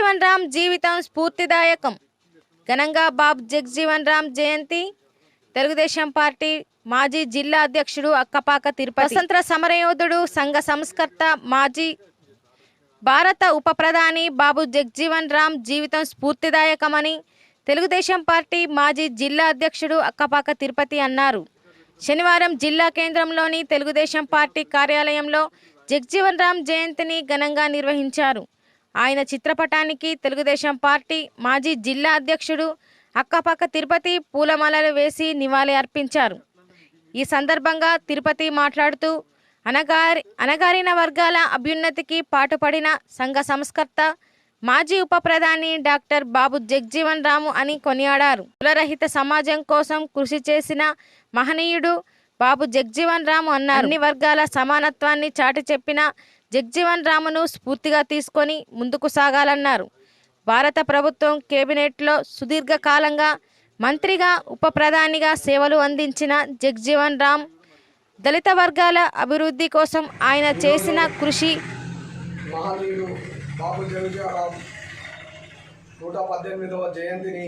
జగ్జీవన్ రామ్ జీవితం స్ఫూర్తిదాయకం. ఘనంగా బాబు జగ్జీవన్ రామ్ జయంతి. తెలుగుదేశం పార్టీ మాజీ జిల్లా అధ్యక్షుడు అక్కపాక తిరుపతి. స్వతంత్ర సమరయోధుడు, సంఘ సంస్కర్త, మాజీ భారత ఉప ప్రధాని బాబు జగ్జీవన్ రామ్ జీవితం స్ఫూర్తిదాయకమని తెలుగుదేశం పార్టీ మాజీ జిల్లా అధ్యక్షుడు అక్కపాక తిరుపతి అన్నారు. శనివారం జిల్లా కేంద్రంలోని తెలుగుదేశం పార్టీ కార్యాలయంలో జగ్జీవన్ రామ్ జయంతిని ఘనంగా నిర్వహించారు. ఆయన చిత్రపటానికి తెలుగుదేశం పార్టీ మాజీ జిల్లా అధ్యక్షుడు అక్కపాక తిరుపతి పూలమాలలు వేసి నివాళి అర్పించారు. ఈ సందర్భంగా తిరుపతి మాట్లాడుతూ అణగారిన వర్గాల అభ్యున్నతికి పాటుపడిన సంఘ సంస్కర్త, మాజీ ఉప ప్రధాని డాక్టర్ బాబు జగ్జీవన్ రాము అని కొనియాడారు. కులరహిత సమాజం కోసం కృషి చేసిన మహనీయుడు బాబు జగ్జీవన్ రాము అన్నారు. అన్ని వర్గాల సమానత్వాన్ని చాటి చెప్పిన జగ్జీవన్ రామును స్ఫూర్తిగా తీసుకొని ముందుకు సాగాలన్నారు. భారత ప్రభుత్వం కేబినెట్లో సుదీర్ఘకాలంగా మంత్రిగా, ఉప ప్రధానిగా సేవలు అందించిన జగ్జీవన్ రామ్ దళిత వర్గాల అభివృద్ధి కోసం ఆయన చేసిన కృషి. మహనీయుడు బాబు జగ్జీవన్ రామ్ 118వ జయంతిని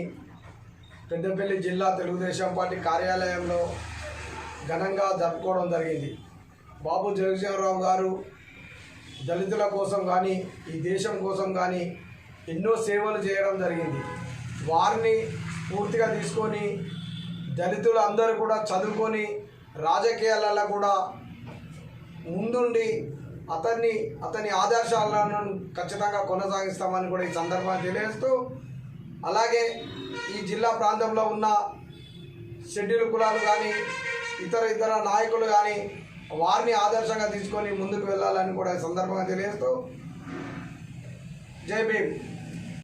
పెద్దపల్లి జిల్లా తెలుగుదేశం పార్టీ కార్యాలయంలో ఘనంగా జరుపుకోవడం జరిగింది. బాబు జగ్జీవన్ రామ్ గారు దళితుల కోసం కానీ, ఈ దేశం కోసం కానీ ఎన్నో సేవలు చేయడం జరిగింది. వారిని పూర్తిగా తీసుకొని దళితులు అందరూ కూడా చదువుకొని రాజకీయాలలో కూడా ముందుండి అతని ఆదర్శాలను ఖచ్చితంగా కొనసాగిస్తామని కూడా ఈ సందర్భాన్ని తెలియజేస్తూ, అలాగే ఈ జిల్లా ప్రాంతంలో ఉన్న షెడ్యూల్ కులాలు కానీ ఇతర నాయకులు కానీ వారిని ఆదర్శంగా తీసుకొని ముందుకు వెళ్ళాలని కూడా ఈ సందర్భంగా తెలియజేస్తూ జై భీమ్.